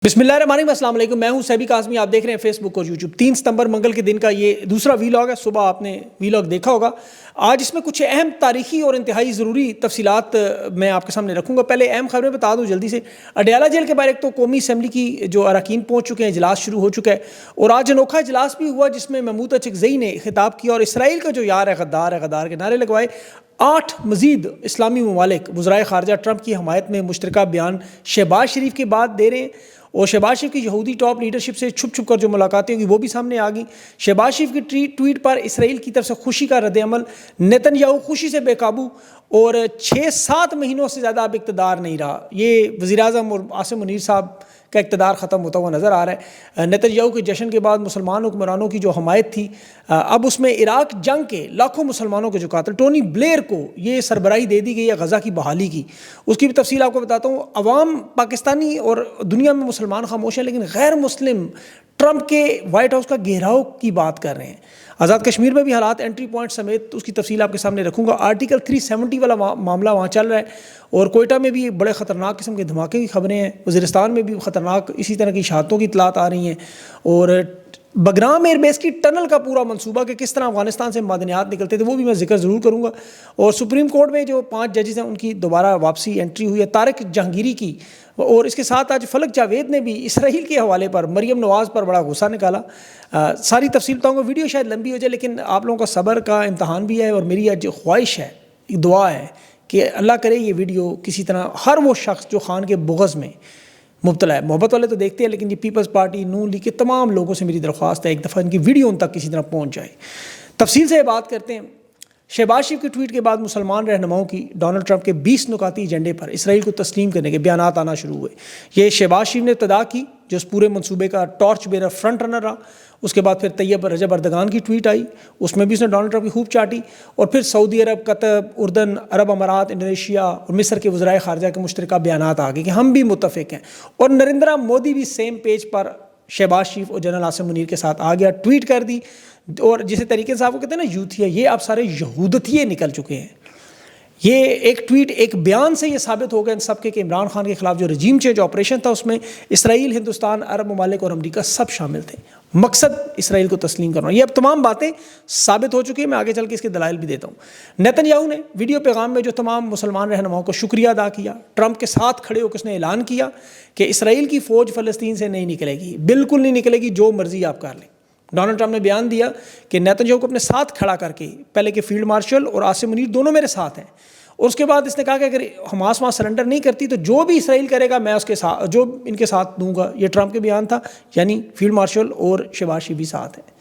بسم اللہ الرحمن الرحیم، السلام علیکم۔ میں ہوں سیبی قاسمی، آپ دیکھ رہے ہیں فیس بک اور یوٹیوب۔ 3 ستمبر منگل کے دن کا یہ دوسرا ویلاگ ہے۔ صبح آپ نے ویلاگ دیکھا ہوگا۔ آج اس میں کچھ اہم تاریخی اور انتہائی ضروری تفصیلات میں آپ کے سامنے رکھوں گا۔ پہلے اہم خبریں بتا دوں جلدی سے۔ اڈیالہ جیل کے باہر ایک تو قومی اسمبلی کی جو اراکین پہنچ چکے ہیں، اجلاس شروع ہو چکا ہے، اور آج انوکھا اجلاس بھی ہوا جس میں محمود اچکزئی نے خطاب کیا اور اسرائیل کا جو یار ہے غدار کے نعرے لگوائے۔ 8 مزید اسلامی ممالک وزرائے خارجہ ٹرمپ کی حمایت میں مشترکہ بیان شہباز شریف کی بات دے رہے ہیں، اور شہباز شریف کی یہودی ٹاپ لیڈرشپ سے چھپ کر جو ملاقاتیں ہوں گی وہ بھی سامنے آ گئیں۔ شہباز شریف کی ٹویٹ پر اسرائیل کی طرف سے خوشی کا رد عمل۔ نیتن یاہو خوشی سے بے قابو اور 6-7 مہینوں سے زیادہ اب اقتدار نہیں رہا۔ یہ وزیر اعظم اور عاصم منیر صاحب کا اقتدار ختم ہوتا ہوا نظر آ رہا ہے۔ نیتن یاہو کے جشن کے بعد مسلمان حکمرانوں کی جو حمایت تھی، اب اس میں عراق جنگ کے لاکھوں مسلمانوں کے جو قاتل ٹونی بلیئر کو یہ سربراہی دے دی گئی ہے غزہ کی بحالی کی۔ اس کی بھی تفصیل آپ کو بتاتا ہوں۔ عوام پاکستانی اور دنیا میں مسلمان خاموش ہیں، لیکن غیر مسلم ٹرمپ کے وائٹ ہاؤس کا گھیراؤ کی بات کر رہے ہیں۔ آزاد کشمیر میں بھی حالات، انٹری پوائنٹ سمیت اس کی تفصیل آپ کے سامنے رکھوں گا۔ آرٹیکل 370 والا معاملہ وہاں چل رہا ہے، اور کوئٹہ میں بھی بڑے خطرناک قسم کے دھماکے کی خبریں ہیں۔ وزیرستان میں بھی خطرناک اسی طرح کی شہادتوں کی اطلاعات آ رہی ہیں، اور بگرام ایئر بیس کی ٹنل کا پورا منصوبہ کہ کس طرح افغانستان سے معدنیات نکلتے تھے وہ بھی میں ذکر ضرور کروں گا۔ اور سپریم کورٹ میں جو 5 ججز ہیں ان کی دوبارہ واپسی انٹری ہوئی ہے، طارق جہانگیری کی، اور اس کے ساتھ آج فلک جاوید نے بھی اسرائیل کے حوالے پر مریم نواز پر بڑا غصہ نکالا۔ ساری تفصیل بتاؤں گا، ویڈیو شاید لمبی ہو جائے لیکن آپ لوگوں کا صبر کا امتحان بھی ہے، اور میری آج خواہش ہے، دعا ہے کہ اللہ کرے یہ ویڈیو کسی طرح ہر وہ شخص جو خان کے بغض میں مبتلا ہے، محبت والے تو دیکھتے ہیں لیکن یہ پیپلز پارٹی، نون لیگ کے تمام لوگوں سے میری درخواست ہے ایک دفعہ ان کی ویڈیو ان تک کسی طرح پہنچ جائے۔ تفصیل سے بات کرتے ہیں۔ شہباز شریف کی ٹویٹ کے بعد مسلمان رہنماؤں کی ڈونلڈ ٹرمپ کے 20 نکاتی ایجنڈے پر اسرائیل کو تسلیم کرنے کے بیانات آنا شروع ہوئے۔ یہ شہباز شریف نے ابتدا کی جو اس پورے منصوبے کا ٹارچ بیرر فرنٹ رنر رہا۔ اس کے بعد پھر طیب رجب اردگان کی ٹویٹ آئی، اس میں بھی اس نے ڈونلڈ ٹرمپ کی خوب چاٹی، اور پھر سعودی عرب، قطر، اردن، عرب امارات، انڈونیشیا اور مصر کے وزرائے خارجہ کے مشترکہ بیانات آ گئے کہ ہم بھی متفق ہیں، اور نریندرا مودی بھی سیم پیج پر شہباز شریف اور جنرل عاصم منیر کے ساتھ آ گیا، ٹویٹ کر دی، اور جسے طریقے سے آپ کو کہتے ہیں نا یوتھیا، یہ آپ سارے یہودتیے نکل چکے ہیں۔ یہ ایک ٹویٹ، ایک بیان سے یہ ثابت ہو گیا ان سب کے کہ عمران خان کے خلاف جو رجیم چینج آپریشن تھا اس میں اسرائیل، ہندوستان، عرب ممالک اور امریکہ سب شامل تھے، مقصد اسرائیل کو تسلیم کرنا۔ یہ اب تمام باتیں ثابت ہو چکی ہیں، میں آگے چل کے اس کے دلائل بھی دیتا ہوں۔ نیتن یاہو نے ویڈیو پیغام میں جو تمام مسلمان رہنماؤں کو شکریہ ادا کیا، ٹرمپ کے ساتھ کھڑے ہو کے اس نے اعلان کیا کہ اسرائیل کی فوج فلسطین سے نہیں نکلے گی، بالکل نہیں نکلے گی، جو مرضی آپ کر لیں۔ ڈونلڈ ٹرمپ نے بیان دیا کہ نیتن یاہو کو اپنے ساتھ کھڑا کر کے، پہلے کہ فیلڈ مارشل اور عاصم منیر دونوں میرے ساتھ ہیں، اور اس کے بعد اس نے کہا کہ اگر حماس وہاں سرنڈر نہیں کرتی تو جو بھی اسرائیل کرے گا میں اس کے ساتھ، جو ان کے ساتھ دوں گا۔ یہ ٹرمپ کے بیان تھا، یعنی فیلڈ مارشل اور شہباز شریف بھی ساتھ ہیں۔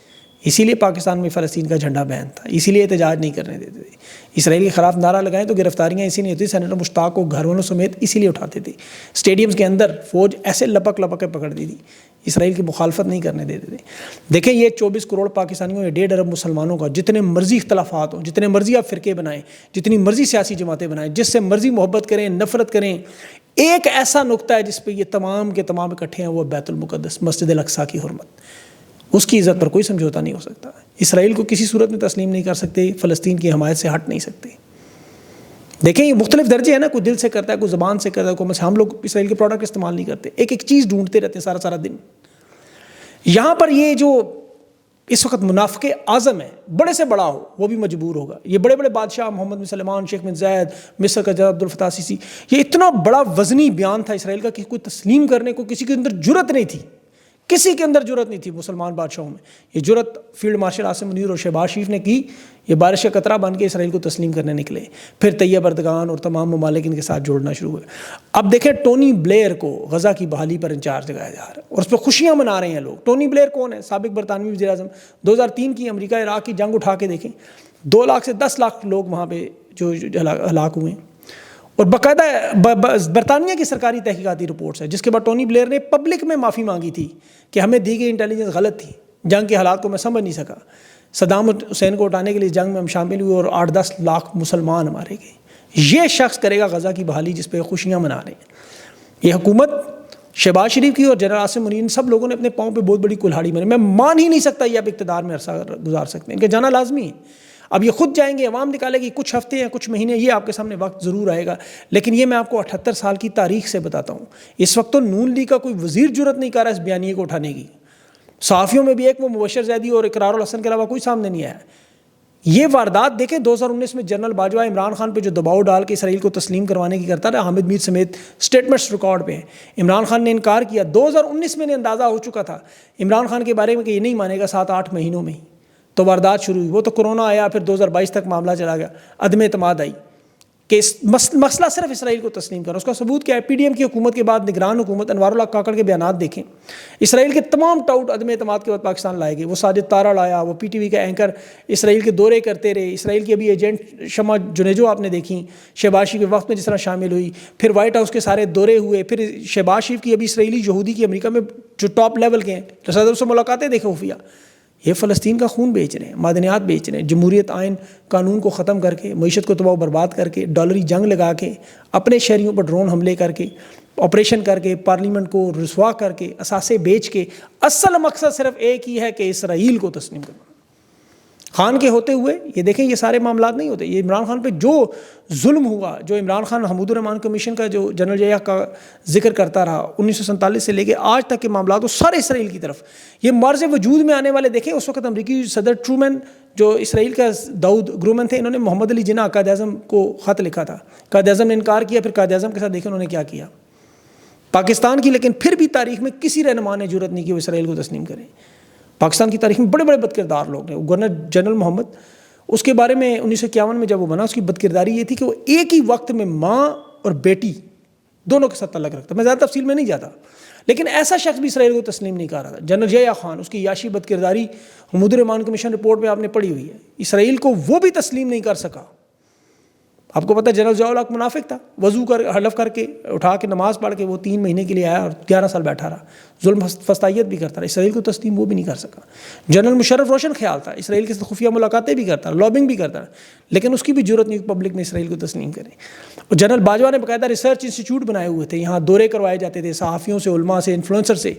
اسی لیے پاکستان میں فلسطین کا جھنڈا بین تھا، اسی لیے احتجاج نہیں کرنے دیتے تھے۔ اسرائیل کے خلاف نعرہ لگائیں تو گرفتاریاں اسی لیے ہوتی، سینیٹر مشتاق کو گھر والوں سمیت اسی لیے اٹھاتے تھے۔ اسٹیڈیمز کے اندر فوج ایسے لپک کے پکڑ دی تھی، اسرائیل کی مخالفت نہیں کرنے دیتے تھے۔ دیکھیں یہ 24 کروڑ پاکستانیوں یا 1.5 ارب مسلمانوں کا جتنے مرضی اختلافات ہوں، جتنے مرضی آپ فرقے بنائیں، جتنی مرضی سیاسی جماعتیں بنائیں، جس سے مرضی محبت کریں، نفرت کریں، ایک ایسا نقطہ ہے جس پہ یہ تمام کے تمام اکٹھے ہیں، وہ بیت المقدس، مسجد الاقصیٰ کی حرمت، اس کی عزت پر کوئی سمجھوتا نہیں ہو سکتا۔ اسرائیل کو کسی صورت میں تسلیم نہیں کر سکتے، فلسطین کی حمایت سے ہٹ نہیں سکتے۔ دیکھیں یہ مختلف درجے ہیں نا، کوئی دل سے کرتا ہے، کوئی زبان سے کرتا ہے، کوئی ہم لوگ اسرائیل کے پروڈکٹ استعمال نہیں کرتے، ایک چیز ڈھونڈتے رہتے ہیں سارا دن۔ یہاں پر یہ جو اس وقت منافق اعظم ہے، بڑے سے بڑا ہو وہ بھی مجبور ہوگا۔ یہ بڑے بڑے بادشاہ محمد بن سلمان، شیخ بن زید، مصر کا جنرل عبدالفتاح السیسی، یہ اتنا بڑا وزنی بیان تھا اسرائیل کا کہ کوئی تسلیم کرنے کو کسی کے اندر جرت نہیں تھی، کسی کے اندر جرت نہیں تھی مسلمان بادشاہوں میں۔ یہ جرت فیلڈ مارشل عاصم منیر اور شہباز شریف نے کی، یہ بارش کا قطرہ بن کے اسرائیل کو تسلیم کرنے نکلے۔ پھر طیب اردگان اور تمام ممالک ان کے ساتھ جوڑنا شروع ہوئے۔ اب دیکھیں ٹونی بلیئر کو غزہ کی بحالی پر انچارج لگایا جا رہا ہے، اور اس پہ خوشیاں منا رہے ہیں لوگ۔ ٹونی بلیئر کون ہے؟ سابق برطانوی وزیر اعظم، 2003 کی امریکہ عراق کی جنگ اٹھا کے دیکھیں، 2 لاکھ سے 10 لاکھ لوگ وہاں پہ جو ہلاک ہوئے ہیں، اور باقاعدہ برطانیہ کی سرکاری تحقیقاتی رپورٹس ہے، جس کے بعد ٹونی بلیئر نے پبلک میں معافی مانگی تھی کہ ہمیں دی گئی انٹیلیجنس غلط تھی، جنگ کے حالات کو میں سمجھ نہیں سکا، صدام حسین کو اٹھانے کے لیے جنگ میں ہم شامل ہوئے اور 8-10 لاکھ مسلمان مارے گئے۔ یہ شخص کرے گا غزہ کی بحالی جس پہ خوشیاں منا رہے ہیں۔ یہ حکومت شہباز شریف کی اور جنرل عاصم منیر، سب لوگوں نے اپنے پاؤں پہ بہت بڑی کلہاڑی ماری۔ میں مان ہی نہیں سکتا یہ اب اقتدار میں عرصہ گزار سکتے ہیں، ان کے جانا لازمی ہے۔ اب یہ خود جائیں گے، عوام نکالے گی، کچھ ہفتے ہیں کچھ مہینے، یہ آپ کے سامنے وقت ضرور آئے گا، لیکن یہ میں آپ کو 78 سال کی تاریخ سے بتاتا ہوں۔ اس وقت تو نون لیگ کا کوئی وزیر جرت نہیں کر رہا اس بیانیے کو اٹھانے کی، صحافیوں میں بھی ایک وہ مبشر زیدی اور اقرار الحسن کے علاوہ کوئی سامنے نہیں آیا۔ یہ واردات دیکھیں 2019 میں جنرل باجوہ عمران خان پہ جو دباؤ ڈال کے اسرائیل کو تسلیم کروانے کی کرتا رہا، حامد میر سمیت سٹیٹمنٹس ریکارڈ پہ ہیں۔ عمران خان نے انکار کیا، 2019 میں نے اندازہ ہو چکا تھا عمران خان کے بارے میں کہ یہ نہیں مانے گا، 7-8 مہینوں میں ہی تو واردات شروع ہوئی۔ وہ تو کرونا آیا، پھر 2022 تک معاملہ چلا گیا، عدم اعتماد آئی کہ مسئلہ صرف اسرائیل کو تسلیم کرنا۔ اس کا ثبوت کیا ہے؟ پی ڈی ایم کی حکومت کے بعد نگران حکومت انوار اللہ کاکڑ کے بیانات دیکھیں، اسرائیل کے تمام ٹاؤٹ عدم اعتماد کے بعد پاکستان لائے گئے۔ وہ ساجد طارڑ لایا، وہ پی ٹی وی کا اینکر اسرائیل کے دورے کرتے رہے، اسرائیل کی ابھی ایجنٹ شمع جنیجو آپ نے دیکھیں شہباز شریف کے وقت میں جس طرح شامل ہوئی، پھر وائٹ ہاؤس کے سارے دورے ہوئے، پھر شہباز شریف کی ابھی اسرائیلی یہودی کی امریکہ میں جو ٹاپ لیول کے ہیں صدر سے ملاقاتیں دیکھیں خفیہ، یہ فلسطین کا خون بیچ رہے ہیں، معدنیات بیچ رہے ہیں، جمہوریت آئین قانون کو ختم کر کے، معیشت کو تباہ و برباد کر کے، ڈالری جنگ لگا کے، اپنے شہریوں پر ڈرون حملے کر کے، آپریشن کر کے، پارلیمنٹ کو رسوا کر کے، اثاثے بیچ کے، اصل مقصد صرف ایک ہی ہے کہ اسرائیل کو تسلیم کرنا۔ خان کے ہوتے ہوئے یہ دیکھیں یہ سارے معاملات نہیں ہوتے۔ یہ عمران خان پہ جو ظلم ہوا، جو عمران خان حمود الرحمان کمیشن کا جو جنرل جیہ کا ذکر کرتا رہا 1947 سے لے کے آج تک کے معاملات، وہ سارے اسرائیل کی طرف۔ یہ معرض وجود میں آنے والے دیکھیں، اس وقت امریکی صدر ٹرومین جو اسرائیل کا داؤد گرومن تھے، انہوں نے محمد علی جناح قائد اعظم کو خط لکھا تھا، قائد اعظم نے انکار کیا، پھر قائد اعظم کے ساتھ دیکھیں انہوں نے کیا کیا پاکستان کی، لیکن پھر بھی تاریخ میں کسی رہنما نے جرت نہیں کی وہ اسرائیل کو تسلیم کریں۔ پاکستان کی تاریخ میں بڑے بڑے بد کردار لوگ ہیں۔ گورنر جنرل محمد، اس کے بارے میں 1951 میں جب وہ بنا، اس کی بد کرداری یہ تھی کہ وہ ایک ہی وقت میں ماں اور بیٹی دونوں کے ساتھ تعلق رکھتا۔ میں زیادہ تفصیل میں نہیں جاتا، لیکن ایسا شخص بھی اسرائیل کو تسلیم نہیں کر رہا تھا۔ جنرل جیہ خان، اس کی یاشی بد کرداری حمود الرحمان کمیشن رپورٹ میں آپ نے پڑھی ہوئی ہے، اسرائیل کو وہ بھی تسلیم نہیں کر سکا۔ آپ کو پتہ ہے جنرل ضیاء الحق منافق تھا، وضو کر حلف کر کے اٹھا کے نماز پڑھ کے وہ 3 مہینے کے لیے آیا اور 11 سال بیٹھا رہا، ظلم فسطائیت بھی کرتا رہا، اسرائیل کو تسلیم وہ بھی نہیں کر سکا۔ جنرل مشرف روشن خیال تھا، اسرائیل کے ساتھ خفیہ ملاقاتیں بھی کرتا رہا، لابنگ بھی کرتا رہا، لیکن اس کی بھی جرت نہیں پبلک میں اسرائیل کو تسلیم کرے۔ اور جنرل باجوہ نے باقاعدہ ریسرچ انسٹیٹیوٹ بنائے ہوئے تھے، یہاں دورے کروائے جاتے تھے صحافیوں سے، علماء سے، انفلوئنسر سے،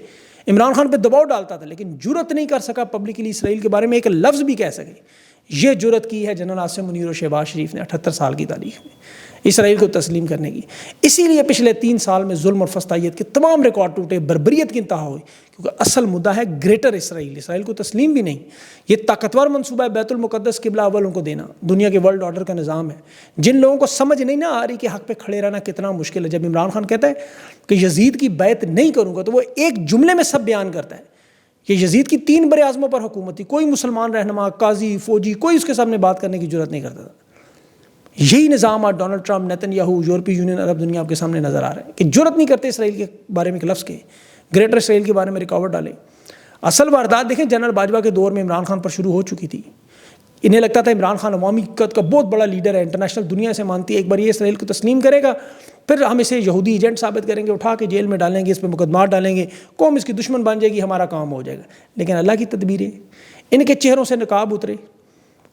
عمران خان پہ دباؤ ڈالتا تھا، لیکن جرت نہیں کر سکا پبلکلی اسرائیل کے بارے میں ایک لفظ بھی کہہ سکے۔ یہ جرت کی ہے جنرل عاصم منیر اور شہباز شریف نے 78 سال کی تاریخ میں اسرائیل کو تسلیم کرنے کی۔ اسی لیے پچھلے 3 سال میں ظلم اور فسطائیت کے تمام ریکارڈ ٹوٹے، بربریت کی انتہا ہوئی، کیونکہ اصل مدعا ہے گریٹر اسرائیل۔ اسرائیل کو تسلیم بھی نہیں، یہ طاقتور منصوبہ ہے بیت المقدس قبلہ اول ان کو دینا، دنیا کے ورلڈ آرڈر کا نظام ہے۔ جن لوگوں کو سمجھ نہیں نہ آ رہی کہ حق پہ کھڑے رہنا کتنا مشکل ہے، جب عمران خان کہتا ہے کہ یزید کی بیعت نہیں کروں گا، تو وہ ایک جملے میں سب بیان کرتا ہے کہ یزید کی 3 بر اعظموں پر حکومت تھی، کوئی مسلمان رہنما، قاضی، فوجی، کوئی اس کے سامنے بات کرنے کی جرت نہیں کرتا تھا۔ یہی نظام آج ڈونلڈ ٹرمپ، نیتن یاہو، یورپی یونین، عرب دنیا آپ کے سامنے نظر آ رہا ہے کہ جرت نہیں کرتے اسرائیل کے بارے میں ایک لفظ کے، گریٹر اسرائیل کے بارے میں رکاوٹ ڈالے۔ اصل واردات دیکھیں جنرل باجوہ کے دور میں عمران خان پر شروع ہو چکی تھی۔ انہیں لگتا تھا عمران خان عوامی قد کا بہت بڑا لیڈر ہے، انٹرنیشنل دنیا سے مانتی ہے، ایک بار یہ اسرائیل کو تسلیم کرے گا پھر ہم اسے یہودی ایجنٹ ثابت کریں گے، اٹھا کے جیل میں ڈالیں گے، اس پہ مقدمات ڈالیں گے، قوم اس کی دشمن بن جائے گی، ہمارا کام ہو جائے گا۔ لیکن اللہ کی تدبیریں، ان کے چہروں سے نقاب اترے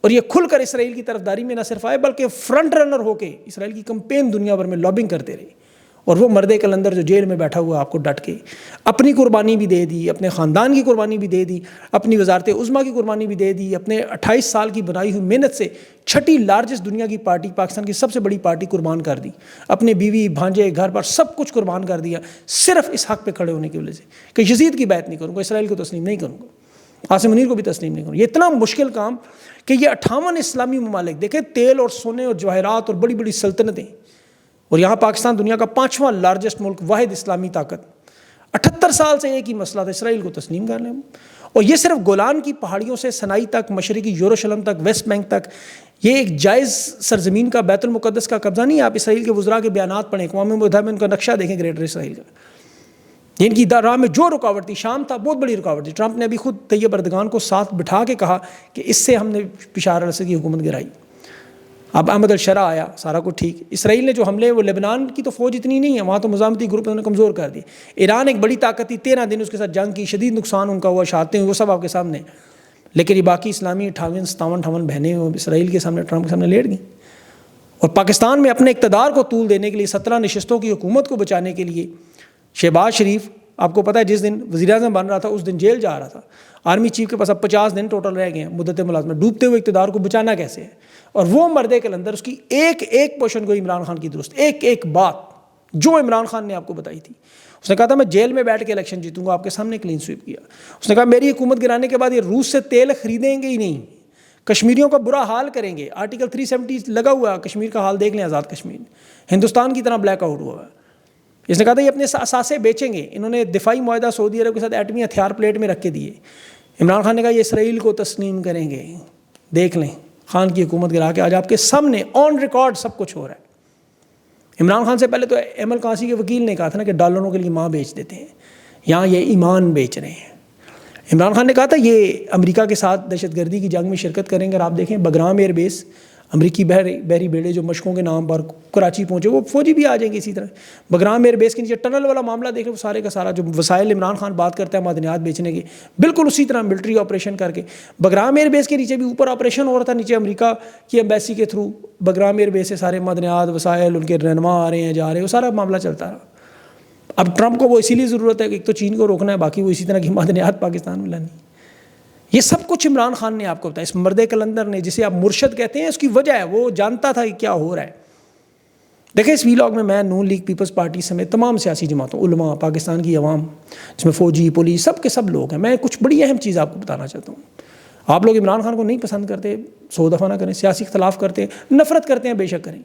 اور یہ کھل کر اسرائیل کی طرفداری میں نہ صرف آئے بلکہ فرنٹ رنر ہو کے اسرائیل کی کمپین دنیا بھر میں لابنگ کرتے رہے۔ اور وہ مرد کلندر جو جیل میں بیٹھا ہوا آپ کو ڈٹ کے اپنی قربانی بھی دے دی، اپنے خاندان کی قربانی بھی دے دی، اپنی وزارت عظمیٰ کی قربانی بھی دے دی، اپنے 28 سال کی بنائی ہوئی محنت سے 6ٹھی لارجسٹ دنیا کی پارٹی، پاکستان کی سب سے بڑی پارٹی قربان کر دی، اپنے بیوی بھانجے گھر پر سب کچھ قربان کر دیا، صرف اس حق پہ کھڑے ہونے کی وجہ سے کہ یزید کی بیعت نہیں کروں گا، اسرائیل کو تسلیم نہیں کروں گا، عاصم منیر کو بھی تسلیم نہیں کروں گا۔ یہ اتنا مشکل کام کہ یہ 58 اسلامی ممالک دیکھیں، تیل اور سونے اور جواہرات اور بڑی بڑی سلطنتیں، اور یہاں پاکستان دنیا کا 5واں لارجسٹ ملک، واحد اسلامی طاقت، 78 سال سے ایک ہی مسئلہ تھا اسرائیل کو تسلیم کر لیں۔ اور یہ صرف گولان کی پہاڑیوں سے سنائی تک، مشرقی یروشلم تک، ویسٹ بینک تک، یہ ایک جائز سرزمین کا بیت المقدس کا قبضہ نہیں ہے۔ آپ اسرائیل کے وزراء کے بیانات پڑھیں، اقوام متحدہ میں ان کا نقشہ دیکھیں گریٹر اسرائیل کا، ان کی راہ میں جو رکاوٹ تھی، شام تھا بہت بڑی رکاوٹ تھی۔ ٹرمپ نے ابھی خود طیب اردگان کو ساتھ بٹھا کے کہا کہ اس سے ہم نے بشار الاسد کی حکومت گرائی۔ اب احمد الشرع آیا، سارا کچھ ٹھیک۔ اسرائیل نے جو حملے، وہ لبنان کی تو فوج اتنی نہیں ہے، وہاں تو مزاحمتی گروپ انہوں نے کمزور کر دی۔ ایران ایک بڑی طاقت تھی، 13 دن اس کے ساتھ جنگ کی، شدید نقصان ان کا ہوا، شہادتیں وہ سب آپ کے سامنے۔ لیکن یہ باقی اسلامی 58 57 بہنیں اسرائیل کے سامنے، ٹرمپ کے سامنے لیٹ گئیں۔ اور پاکستان میں اپنے اقتدار کو طول دینے کے لیے، 17 نشستوں کی حکومت کو بچانے کے لیے شہباز شریف آپ کو پتہ ہے جس دن وزیر اعظم بن رہا تھا اس دن جیل جا رہا تھا. آرمی چیف کے پاس اب 50 دن ٹوٹل رہ گئے ہیں مدت ملازمت. ڈوبتے ہوئے اقتدار کو بچانا کیسے ہے؟ اور وہ مردے کے اندر اس کی ایک ایک پوشن کو عمران خان کی درست, ایک ایک بات جو عمران خان نے آپ کو بتائی تھی. اس نے کہا تھا میں جیل میں بیٹھ کے الیکشن جیتوں گا, آپ کے سامنے کلین سویپ کیا. اس نے کہا میری حکومت گرانے کے بعد یہ روس سے تیل خریدیں گے ہی نہیں, کشمیریوں کا برا حال کریں گے. آرٹیکل 370 لگا ہوا ہے, کشمیر کا حال دیکھ لیں, آزاد کشمیر ہندوستان کی طرح بلیک آؤٹ ہوا ہے. اس نے کہا تھا یہ اپنے اثاثے بیچیں گے. انہوں نے دفاعی معاہدہ سعودی عرب کے ساتھ ایٹمی ہتھیار پلیٹ میں رکھ کے دیے. عمران خان نے کہا یہ اسرائیل کو تسلیم کریں گے. دیکھ لیں خان کی حکومت گرا کے آج آپ کے سامنے آن ریکارڈ سب کچھ ہو رہا ہے. عمران خان سے پہلے تو ایمل قاسی کے وکیل نے کہا تھا نا کہ ڈالروں کے لیے ماں بیچ دیتے ہیں, یہاں یہ ایمان بیچ رہے ہیں. عمران خان نے کہا تھا یہ امریکہ کے ساتھ دہشت گردی کی جنگ میں شرکت کریں گے. اور آپ دیکھیں بگرام ایئر بیس, امریکی بحری بیڑے جو مشقوں کے نام پر کراچی پہنچے, وہ فوجی بھی آ جائیں گے اسی طرح. بگرام ایئر بیس کے نیچے ٹنل والا معاملہ دیکھیں, وہ سارے کا سارا جو وسائل عمران خان بات کرتا ہے معدنیات بیچنے کے, بالکل اسی طرح ملٹری آپریشن کر کے. بگرام ایئر بیس کے نیچے بھی اوپر آپریشن ہو رہا تھا, نیچے امریکہ کی ایمبیسی کے تھرو بگرام ایئر بیس سے سارے معدنیات وسائل ان کے رہنما آ رہے ہیں جا رہے ہیں, وہ سارا معاملہ چلتا رہا. اب ٹرمپ کو وہ اسی لیے ضرورت ہے کہ ایک تو چین کو روکنا ہے, باقی وہ اسی طرح کی معدنیات پاکستان میں لانی. یہ سب کچھ عمران خان نے آپ کو بتایا. اس مرد کلندر نے, جسے آپ مرشد کہتے ہیں, اس کی وجہ ہے وہ جانتا تھا کہ کیا ہو رہا ہے. دیکھیں اس ویلاگ میں نون لیگ پیپلز پارٹی سمیت تمام سیاسی جماعتوں, علماء, پاکستان کی عوام جس میں فوجی, پولیس, سب کے سب لوگ ہیں. میں کچھ بڑی اہم چیز آپ کو بتانا چاہتا ہوں. آپ لوگ عمران خان کو نہیں پسند کرتے, 100 دفعہ نہ کریں. سیاسی اختلاف کرتے, نفرت کرتے ہیں, بے شک کریں.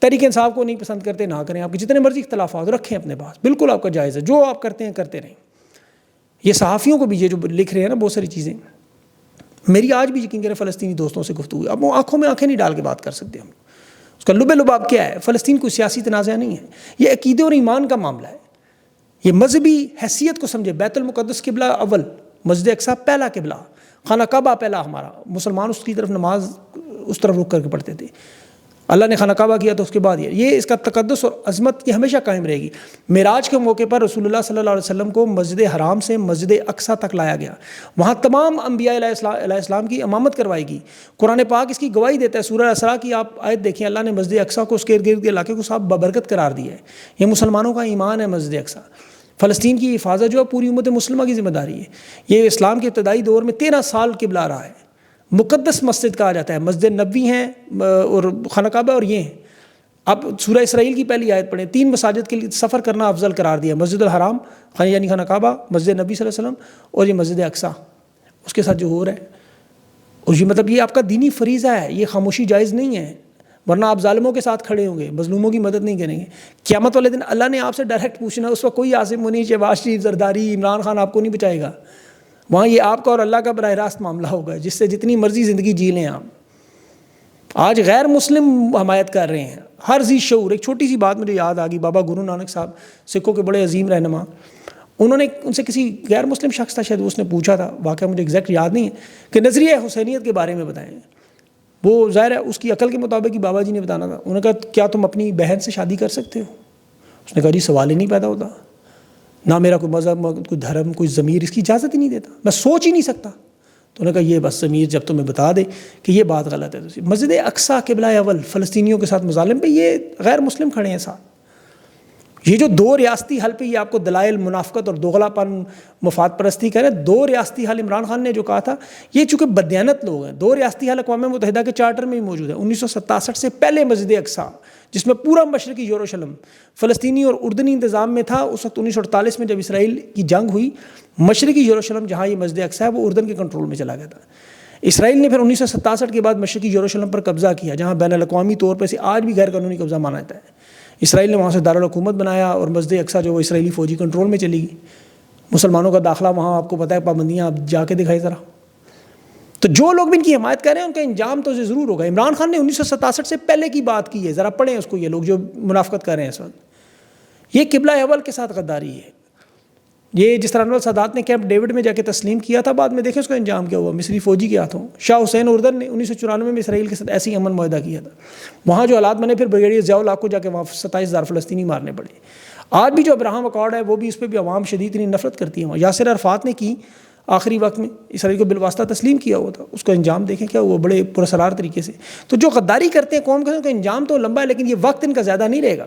تحریک انصاف کو نہیں پسند کرتے, نہ کریں. آپ کے جتنے مرضی اختلافات رکھیں اپنے پاس, بالکل آپ کا جائز ہے. جو آپ کرتے ہیں کرتے رہیں. یہ صحافیوں کو بھی یہ جو لکھ رہے ہیں نا بہت ساری چیزیں, میری آج بھی یقین کریں فلسطینی دوستوں سے گفتگو, اب وہ آنکھوں میں آنکھیں نہیں ڈال کے بات کر سکتے ہم. اس کا لب لباب کیا ہے؟ فلسطین کوئی سیاسی تنازع نہیں ہے, یہ عقیدے اور ایمان کا معاملہ ہے. یہ مذہبی حیثیت کو سمجھے. بیت المقدس قبلہ اول, مسجد اقصی پہلا قبلہ, خانہ کعبہ پہلا ہمارا. مسلمان اس کی طرف نماز اس طرف رک کر کے پڑھتے تھے. اللہ نے خانہ کعبہ کیا تو اس کے بعد یہ اس کا تقدس اور عظمت یہ ہمیشہ قائم رہے گی. معراج کے موقع پر رسول اللہ صلی اللہ علیہ وسلم کو مسجد حرام سے مسجد اقصی تک لایا گیا. وہاں تمام انبیاء علیہ السلام کی امامت کروائی گئی. قرآن پاک اس کی گواہی دیتا ہے. سورہ اسراء کی آپ آیت دیکھیں, اللہ نے مسجد اقصی کو اس کے ارد گرد کے علاقے کو صاحب ببرکت قرار دیا ہے. یہ مسلمانوں کا ایمان ہے. مسجد اقصی, فلسطین کی حفاظت جو ہے پوری امت مسلمہ کی ذمہ داری ہے. یہ اسلام کے ابتدائی دور میں 13 سال قبلہ رہا ہے. مقدس مسجد کہا جاتا ہے. مسجد نبوی ہیں اور خانہ کعبہ اور یہ ہیں. اب سورہ اسرائیل کی پہلی آیت پڑھیں, 3 مساجد کے لیے سفر کرنا افضل قرار دیا. مسجد الحرام یعنی خانہ کعبہ, مسجد نبی صلی اللہ علیہ وسلم, اور یہ مسجد اقصی اس کے ساتھ جو ہو رہا ہے. اور یہ مطلب یہ آپ کا دینی فریضہ ہے, یہ خاموشی جائز نہیں ہے, ورنہ آپ ظالموں کے ساتھ کھڑے ہوں گے, مظلوموں کی مدد نہیں کریں گے. قیامت والے دن اللہ نے آپ سے ڈائریکٹ پوچھنا, اس وقت کوئی عاصم منی, شہباز شریف, زرداری, عمران خان آپ کو نہیں بچائے گا. وہاں یہ آپ کا اور اللہ کا براہ راست معاملہ ہوگا, جس سے جتنی مرضی زندگی جی لیں آپ. آج غیر مسلم حمایت کر رہے ہیں, ہر ذی شعور. ایک چھوٹی سی بات مجھے یاد آ گئی, بابا گرو نانک صاحب سکھوں کے بڑے عظیم رہنما, انہوں نے ان سے کسی غیر مسلم شخص تھا شاید, اس نے پوچھا تھا, واقعہ مجھے ایگزیکٹ یاد نہیں ہے, کہ نظریہ حسینیت کے بارے میں بتائیں. وہ ظاہر ہے اس کی عقل کے مطابق ہی بابا جی نے بتانا تھا. انہوں نے کہا کیا تم اپنی بہن سے شادی کر سکتے ہو؟ اس نے کہا جی سوال ہی نہیں پیدا ہوتا, نہ میرا کوئی مذہب, کوئی دھرم, کوئی ضمیر اس کی اجازت ہی نہیں دیتا, میں سوچ ہی نہیں سکتا. تو انہوں نے کہا یہ بس ضمیر جب تمہیں بتا دے کہ یہ بات غلط ہے. تو مسجد اقصی قبلہ اول فلسطینیوں کے ساتھ مظالم پہ یہ غیر مسلم کھڑے ہیں ساتھ. یہ جو 2 ریاستی حل پہ یہ آپ کو دلائل منافقت اور دوغلا پن, مفاد پرستی کہہ رہے ہیں. 2 ریاستی حل عمران خان نے جو کہا تھا, یہ چونکہ بددیانت لوگ ہیں. 2 ریاستی حل اقوام متحدہ کے چارٹر میں ہی موجود ہے. 1967 سے پہلے مسجد اقصی, جس میں پورا مشرقی یروشلم فلسطینی اور اردنی انتظام میں تھا. اس وقت 1948 میں جب اسرائیل کی جنگ ہوئی, مشرقی یروشلم جہاں یہ مسجد اقصی ہے وہ اردن کے کنٹرول میں چلا گیا تھا. اسرائیل نے پھر 1967 کے بعد مشرقی یروشلم پر قبضہ کیا, جہاں بین الاقوامی طور پر سے آج بھی غیر قانونی قبضہ مانا جاتا ہے. اسرائیل نے وہاں سے دارالحکومت بنایا اور مسجد اقصی جو وہ اسرائیلی فوجی کنٹرول میں چلی گئی. مسلمانوں کا داخلہ وہاں آپ کو پتہ ہے, پابندیاں, آپ جا کے دکھائی ذرا. تو جو لوگ بھی ان کی حمایت کر رہے ہیں ان کا انجام تو ضرور ہوگا. عمران خان نے 1967 سے پہلے کی بات کی ہے, ذرا پڑھیں اس کو. یہ لوگ جو منافقت کر رہے ہیں اس وقت, یہ قبلہ اول کے ساتھ غداری ہے. یہ جس طرح انور سادات نے کیمپ ڈیوڈ میں جا کے تسلیم کیا تھا, بعد میں دیکھیں اس کا انجام کیا ہوا مصری فوجی کے ہاتھوں. شاہ حسین اردن نے 1994 میں اسرائیل کے ساتھ ایسے ہی امن معاہدہ کیا تھا. وہاں جو حالات بنے, پھر بریگیڈیئر ضیاء الحق کو جا کے وہاں 27,000 فلسطینی مارنے پڑے. آج بھی جو ابراہم اکارڈ ہے وہ بھی, اس پہ بھی عوام شدید نفرت کرتی ہے. یاسر عرفات نے کی آخری وقت میں, اسرائیل کو بالواسطہ تسلیم کیا ہوا تھا. اس کا انجام دیکھیں کیا ہوا, بڑے پراسرار طریقے سے. تو جو غداری کرتے ہیں قوم کا انجام تو لمبا ہے, لیکن یہ وقت ان کا زیادہ نہیں رہے گا.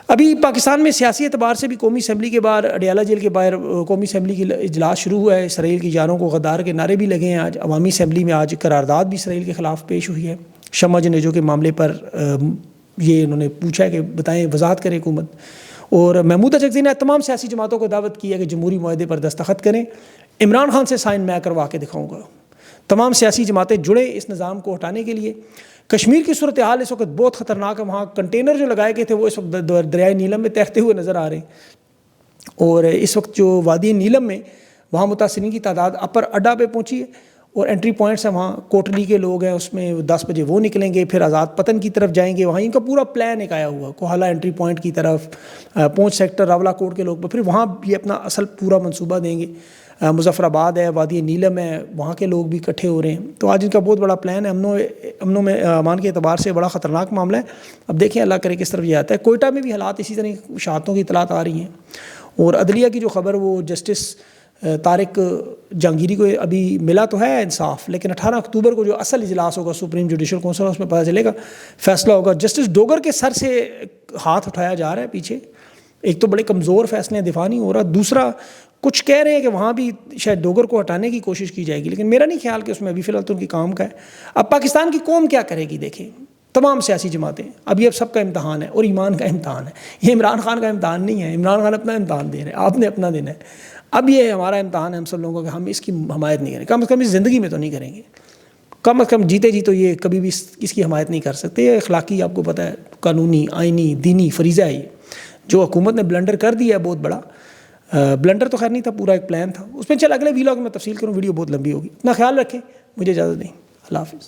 ابھی پاکستان میں سیاسی اعتبار سے بھی قومی اسمبلی کے باہر اڈیالہ جیل کے باہر قومی اسمبلی کی اجلاس شروع ہوا ہے. اسرائیل کی جانوں کو غدار کے نعرے بھی لگے ہیں. آج عوامی اسمبلی میں آج قرارداد بھی اسرائیل کے خلاف پیش ہوئی ہے. شمع جنیجو کے معاملے پر یہ انہوں نے پوچھا ہے کہ بتائیں، وضاحت کرے حکومت. اور محمود اچکزئی نے تمام سیاسی جماعتوں کو دعوت کی ہے کہ جمہوری معاہدے پر دستخط کریں. عمران خان سے سائن میں کروا کے دکھاؤں گا. تمام سیاسی جماعتیں جڑیں اس نظام کو ہٹانے کے لیے. کشمیر کی صورتحال اس وقت بہت خطرناک ہے. وہاں کنٹینر جو لگائے گئے تھے وہ اس وقت دریائے نیلم میں تیرتے ہوئے نظر آ رہے ہیں. اور اس وقت جو وادی نیلم میں وہاں متاثرین کی تعداد اپر اڈا پہ پہنچی ہے. اور انٹری پوائنٹس ہیں وہاں کوٹلی کے لوگ ہیں، اس میں 10 بجے وہ نکلیں گے، پھر آزاد پتن کی طرف جائیں گے. وہاں ان کا پورا پلان ایک آیا ہوا کوہالہ انٹری پوائنٹ کی طرف، پونچھ سیکٹر راولا کوٹ کے لوگ، پھر وہاں یہ اپنا اصل پورا منصوبہ دیں گے. مظفر آباد ہے، وادی نیلم ہے، وہاں کے لوگ بھی اکٹھے ہو رہے ہیں. تو آج ان کا بہت بڑا پلان ہے. امنوں میں امان کے اعتبار سے بڑا خطرناک معاملہ ہے. اب دیکھیں اللہ کرے کس طرف یہ آتا ہے. کوئٹہ میں بھی حالات اسی طرح شہادتوں کی اطلاعات آ رہی ہیں. اور عدلیہ کی جو خبر وہ جسٹس طارق جہانگیری کو ابھی ملا تو ہے انصاف، لیکن 18 اکتوبر کو جو اصل اجلاس ہوگا سپریم جوڈیشل کونسل، اس میں پتہ چلے گا، فیصلہ ہوگا. جسٹس ڈوگر کے سر سے ہاتھ اٹھایا جا رہا ہے پیچھے. ایک تو بڑے کمزور فیصلے ہیں، دفاع نہیں ہو رہا. دوسرا کچھ کہہ رہے ہیں کہ وہاں بھی شاید ڈوگر کو ہٹانے کی کوشش کی جائے گی، لیکن میرا نہیں خیال کہ اس میں ابھی فی الحال تو ان کی کام کا ہے. اب پاکستان کی قوم کیا کرے گی؟ دیکھیں تمام سیاسی جماعتیں، اب یہ سب کا امتحان ہے اور ایمان کا امتحان ہے. یہ عمران خان کا امتحان نہیں ہے. عمران خان اپنا امتحان دے رہے ہیں، آپ نے اپنا دینا ہے. اب یہ ہمارا امتحان ہے ہم سب لوگوں کا، ہم اس کی حمایت نہیں کریں گے. کم از کم اس زندگی میں تو نہیں کریں گے. کم از کم جیتے جی تو یہ کبھی بھی اس کی حمایت نہیں کر سکتے. یہ اخلاقی، آپ کو پتہ ہے، قانونی، آئینی، دینی فریضہ ہے. یہ جو حکومت نے بلنڈر کر دیا ہے بہت بڑا. بلنڈر تو خیر نہیں تھا، پورا ایک پلان تھا. اس میں چل اگلے ویلاگ میں تفصیل کروں، ویڈیو بہت لمبی ہوگی. اپنا خیال رکھیں. مجھے اجازت دیں. اللہ حافظ.